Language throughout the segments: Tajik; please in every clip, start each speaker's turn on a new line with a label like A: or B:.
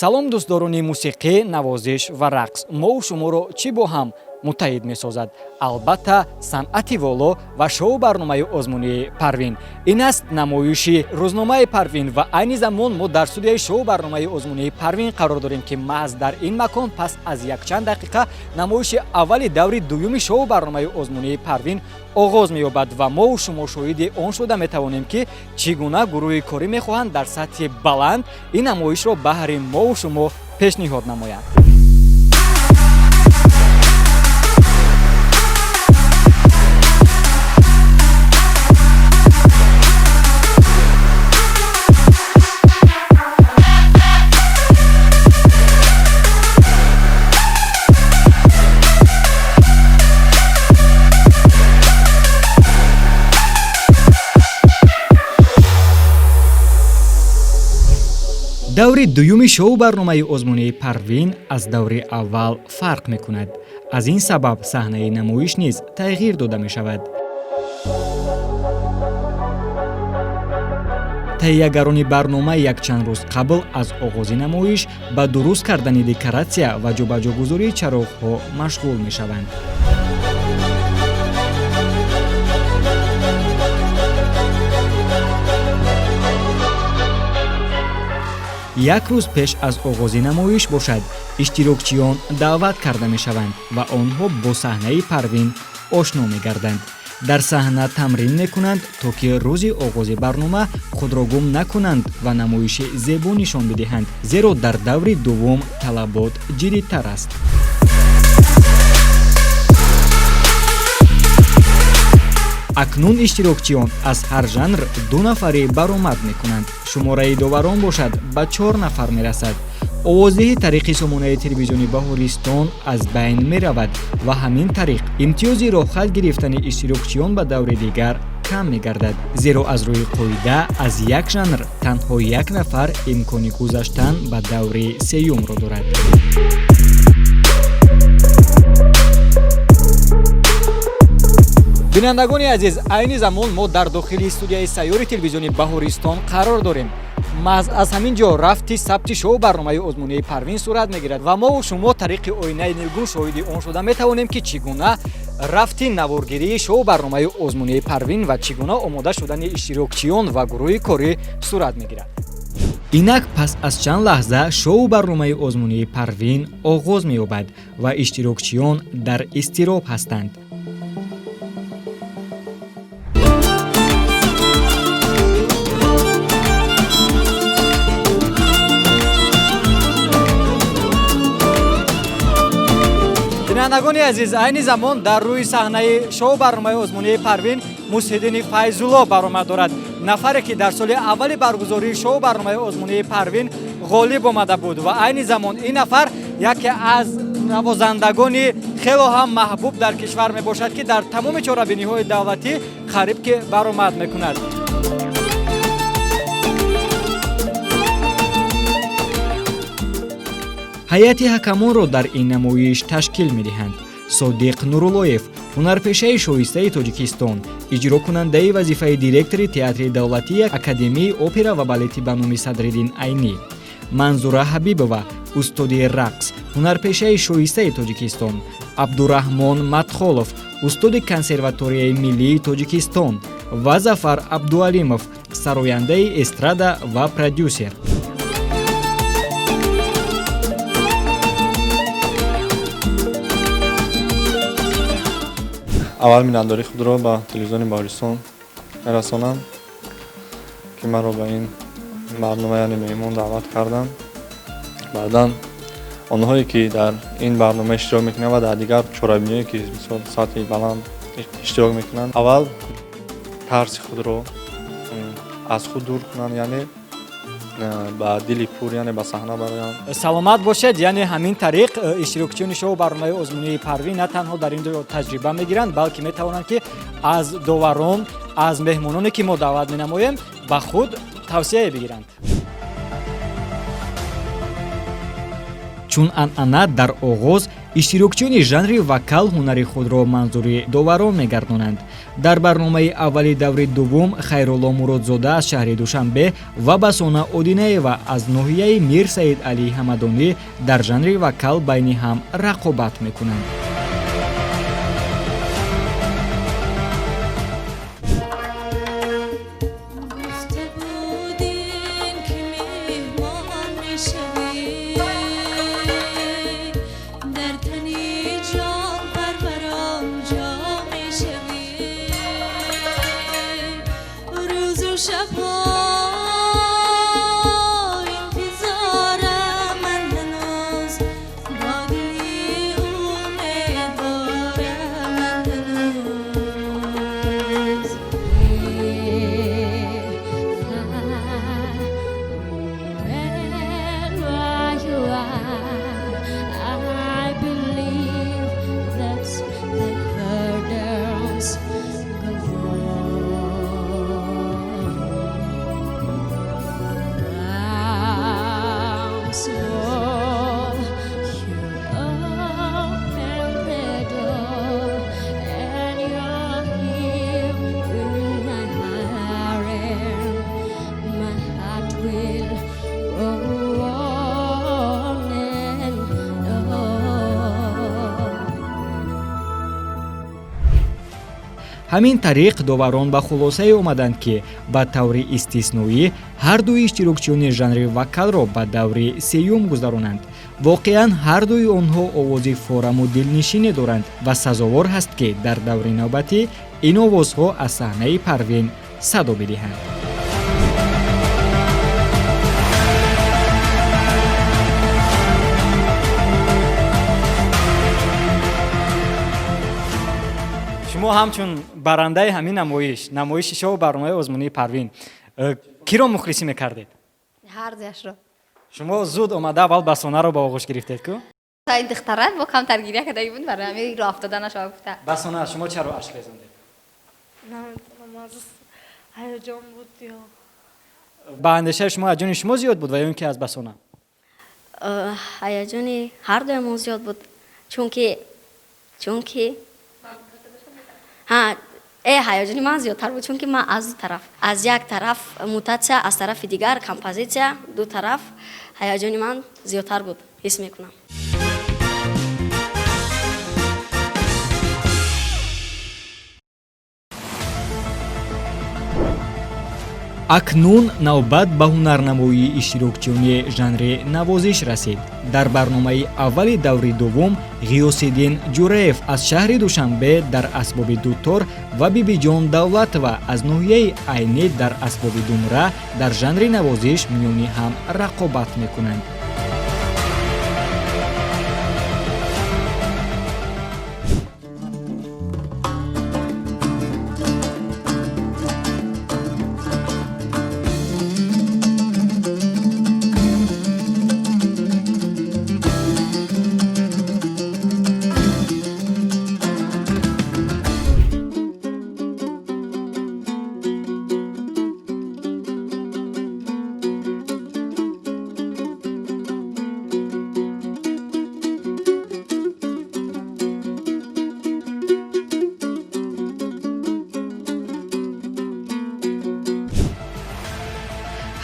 A: салом дӯстдорони мусиқӣ, навозиш ва рақс. Мо шуморо чӣ бо ҳам муттаҳид месозад? Албатта санъати воло ва шоу барномаи озмунии Парвин. Ин аст намоиши рӯзномаи Парвин ва айни замон мо дар студияи шоу барномаи озмунии Парвин қарор дорем ки маҳз дар ин макон пас аз якчанд дақиқа намоиши аввали даври дуюми шоу барномаи озмунии Парвин оғоз меёбад ва мо шумо шоҳиди он шуда метавонем ки чӣ гуна гурӯҳи корӣ мехоҳанд дар сатҳи баланд ин намоишро баҳри мо шумо пешниҳод намоянд. даври дуюми шоу барномаи озмунии Парвин аз даври аввал фарқ мекунад. аз ин сабаб саҳнаи намоиш низ тағйир дода мешавад. таҳиягарони барнома якчанд рӯз қабл аз оғози намоиш ба дуруст кардани декоратсия ва ҷобаҷогузории чароғҳо машғул мешаванд. як рӯз пеш аз оғози намоиш бошад, иштирокчиён даъват карда мешаванд ва онҳо бо саҳнаи Парвин ошно мегарданд. дар саҳна тамрин мекунанд, то ки рӯзи оғози барнома худро гум накунанд ва намоиши зебо нишон бидиҳанд, зеро дар даври дуввум талабот ҷиддитар аст. акнун иштирокчиён аз ҳар жанр 2 нафарӣ баромад мекунанд. шумораи доварон бошад ба 4 нафар мерасад. овоздиҳи тариқи сомонаи телевизиони Баҳористон аз байн меравад ва ҳамин тариқ имтиёзи роҳхат гирифтани иштирокчиён ба даври дигар кам мегардад, зеро аз рӯи қоида аз як жанр танҳо як нафар имкони гузаштан ба даври сеюмро дорад. бинандагони азиз, айни замон мо дар дохили студияи сайёри телевизиони Баҳористон қарор дорем. маҳз аз ҳамин ҷо рафти сабти шоу барномаи озмунии Парвин сурат мегирад ва мо шумо тариқи оинаи нигун шоҳиди он шуда метавонем ки чӣ гуна рафти наворгирии шоу барномаи озмунии Парвин ва чӣ гуна омода шудани иштирокчиён ва гурӯҳи корӣ сурат мегирад. инак пас аз чанд лаҳза шоу барномаи озмунии Парвин оғоз меёбад ва иштирокчиён дар изтироб ҳастанд. бинандагони азиз, айни замон дар рӯи саҳнаи шоу барномаи озмунии Парвин Мусҳиддини Файзулло баромад дорад. нафаре ки дар соли аввали баргузории шоу барномаи озмунии Парвин ғолиб омада буд ва айни замон ин нафар яке аз навозандагони хело ҳам маҳбуб дар кишвар мебошад ки дар тамоми чорабиниҳои давлатӣ қариб ки баромад мекунад. ҳайати ҳакамонро дар ин намоиш ташкил медиҳанд. Содиқ Нуруллоев, ҳунарпешаи шоистаи Тоҷикистон, иҷрокунандаи вазифаи директори театри давлатии Академияи опера ва балети ба номи Садриддин Айнӣ, Манзура Ҳабибова, устоди рақс, ҳунарпешаи шоистаи Тоҷикистон, Абдураҳмон Матхолов, устоди Консерваторияи миллии Тоҷикистон ва Зафар Абдуалимов, сарояндаи эстрада ва продюсер.
B: аввал миннатдории худро ба телевизиони Баҳористон мерасонам ки маро ба ин барнома яъне меҳмон даъват карданд. баъдан онҳое ки дар ин барнома иштирок мекунанд ва дар дигар чорабиниҳое ки мисол сатҳи баланд иштирок мекунанд, аввал тарси худро аз худ дур кунанд, яъне ба дили пур, яъне ба саҳна бароянд.
A: саломат бошед. яъне ҳамин тариқ иштирокчиёни шоу барномаи озмунии Парвин на танҳо дар ин ҷо таҷриба мегиранд, балки метавонанд ки аз доварон, аз меҳмононе ки мо даъват менамоем ба худ тавсияе бигиранд. чун анъана дар оғоз иштирокчиёни жанри вокал ҳунари худро манзури доварон мегардонанд. дар барномаи аввали даври дуввум Хайрулло Муродзода аз шаҳри Душанбе ва Басона Одинаева аз ноҳияи Мир Саид Алии Ҳамадонӣ дар жанри вокал байни ҳам рақобат мекунанд. ҳамин тариқ доварон ба хулосае омаданд ки ба таври истисноӣ ҳар дуи иштирокчиёни жанри вокалро ба даври сеюм гузаронанд. воқеан ҳар дуи онҳо овози фораму дилнишине доранд ва сазовор ҳаст ки дар даври навбатӣ ин овозҳо аз саҳнаи Парвин садо бидиҳанд. шумо ҳамчун барандаи ҳамин намоиши шоу барномаи озмунии Парвин киро мухлисӣ мекардед?
C: ҳардуяшро.
A: шумо зуд омада аввал басонаро ба оғӯш гирифтед ку?
C: Ин духтара бо камтар гирия кардаги буд, барои ҳамин роҳ афтоданашо гуфта.
A: Басона, шумо чаро ашқ резондед?
D: ҳаяҷон буд ё
A: ба андешаи шумо ҳаяҷони шумо зиёд буд ва ё ин ки аз басона?
C: ҳаяҷони ҳардуямон зиёд буд, чунки ҳаяҷони ман зиёдтар буд, чунки ман аз ду тараф, аз як тараф мутатсия, аз тарафи дигар композитсия, ду тараф ҳаяҷони ман зиёдтар буд, ҳис мекунам.
A: акнун навбат ба ҳунарнамоии иштирокчиёни жанри навозиш расид. дар барномаи аввали даври дуввум Ғиёсиддин Ҷураев аз шаҳри Душанбе дар асбоби дутор ва Бибиҷон Давлатова аз ноҳияи Айни дар асбоби думра дар жанри навозиш миёни ҳам рақобат мекунанд.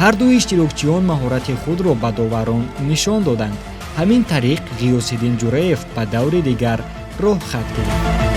A: ҳар дуи иштирокчиён маҳорати худро ба доварон нишон доданд. ҳамин тариқ Ғиёсиддин Ҷураев ба даври дигар роҳ хат гирифт.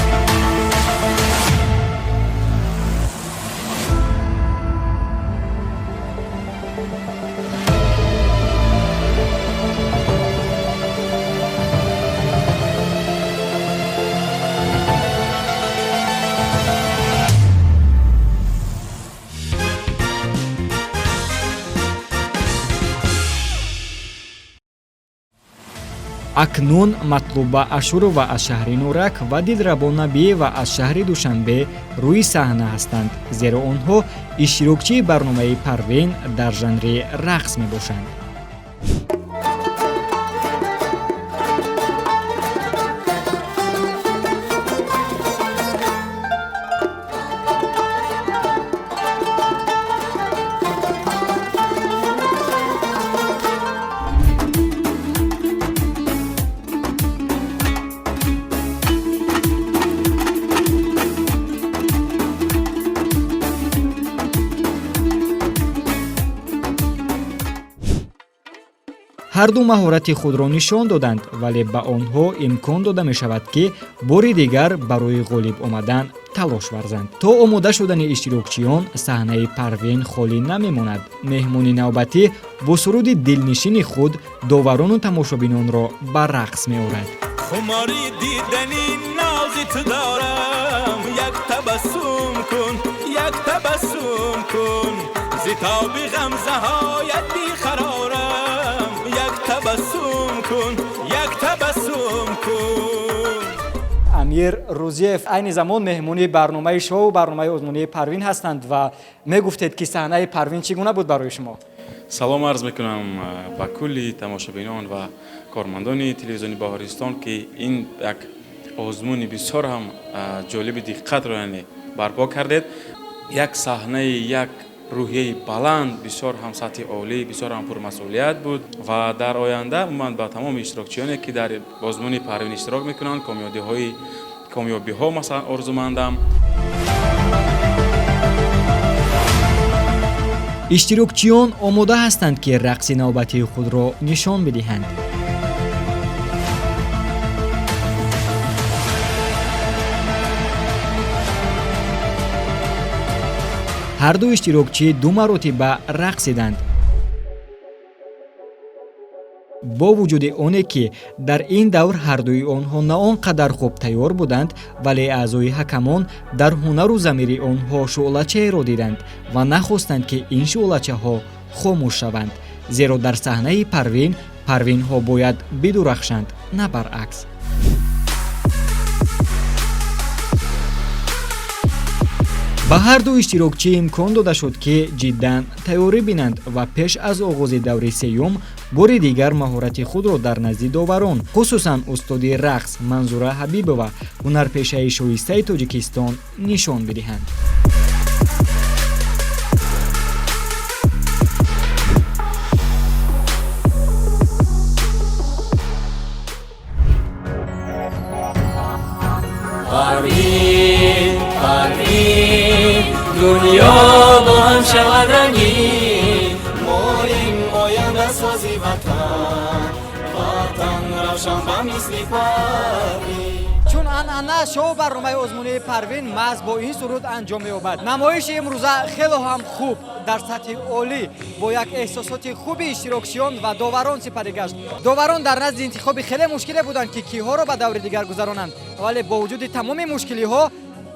A: акнун Матлуба Ашурова аз шаҳри Нурак ва Дилрабо Набиева аз шаҳри Душанбе рӯи саҳна ҳастанд, зеро онҳо иштирокчии барномаи Парвин дар жанри рақс мебошанд. ҳарду маҳорати худро нишон доданд, вале ба онҳо имкон дода мешавад ки бори дигар барои ғолиб омадан талош варзанд. То омода шудани иштирокчиён, саҳнаи Парвин холӣ намемонад. Меҳмони навбатӣ бо суруди дилнишини худ доварону тамошобинонро ба рақс меорад.
E: خماری دیدنی نازت دارم یک تبسم کن یک تبسم کن زیتابی غمزه هایت بیقرارم یک تبسم کن یک تبسم کن.
A: амир рӯзиев айни замон меҳмони барномаи шоу барномаи озмунии Парвин ҳастанд ва мегуфтед ки саҳнаи Парвин чӣ гуна буд барои шумо?
F: салом арз мекунам ба кулли тамошобинон ва кормандони телевизиони Баҳористон ки ин як озмуни бисёр ҳам ҷолиби диққатро барпо кардед. як саҳнаи як рӯҳияи баланд, бисёр ҳам сатҳи олӣ, бисёр ҳам пурмасъулият буд ва дар оянда ман ба тамоми иштирокчиёне ки дар озмуни Парвин иштирок мекунанд комёбиҳо масалан орзумандам.
A: иштирокчиён омода ҳастанд ки рақси навбатии худро нишон бидиҳанд. ҳарду иштирокчӣ ду маротиба рақсиданд. бо вуҷуди оне ки дар ин давр ҳардуи онҳо на он қадар хуб тайёр буданд, вале аъзои ҳакамон дар ҳунару замири онҳо шуълачаеро диданд ва нахостанд ки ин шуълачаҳо хомӯш шаванд, зеро дар саҳнаи Парвин парвинҳо бояд бидурахшанд, на баръакс. ба ҳарду иштирокчӣ имкон дода шуд ки ҷиддан тайёрӣ бинанд ва пеш аз оғози даври сеюм бори дигар маҳорати худро дар назди доварон, хусусан устоди рақс Манзура Ҳабибова, ҳунарпешаи шоистаи Тоҷикистон нишон бидиҳанд.
E: Parvin, dunyo با هم شود رنگین ماییم آینده سازی وطن وطن روشن و مثل پروین.
A: чун анъана шоу барномаи озмунии Парвин маҳз бо ин суруд анҷом меёбад. намоиши имрӯза хело ҳам хуб дар сатҳи олӣ бо як эҳсосоти хуби иштирокчиён ва доварон сипарӣ гашт. доварон дар назди интихоби хеле мушкиле буданд ки киҳоро ба даври дигар гузаронанд, вале бо вуҷуди тамоми мушкилиҳо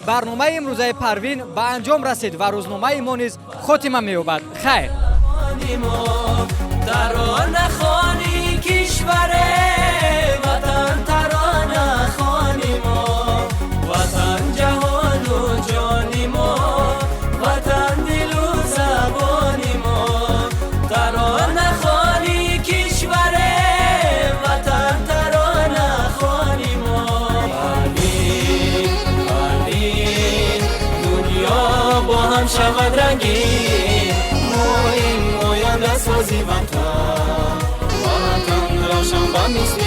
A: барномаи имрӯзаи Парвин ба анҷом расид ва рӯзномаи мо низ хотима меёбад. хайр.
E: شود رنگین مویم آینده سازی وطن وطن روشن و مثل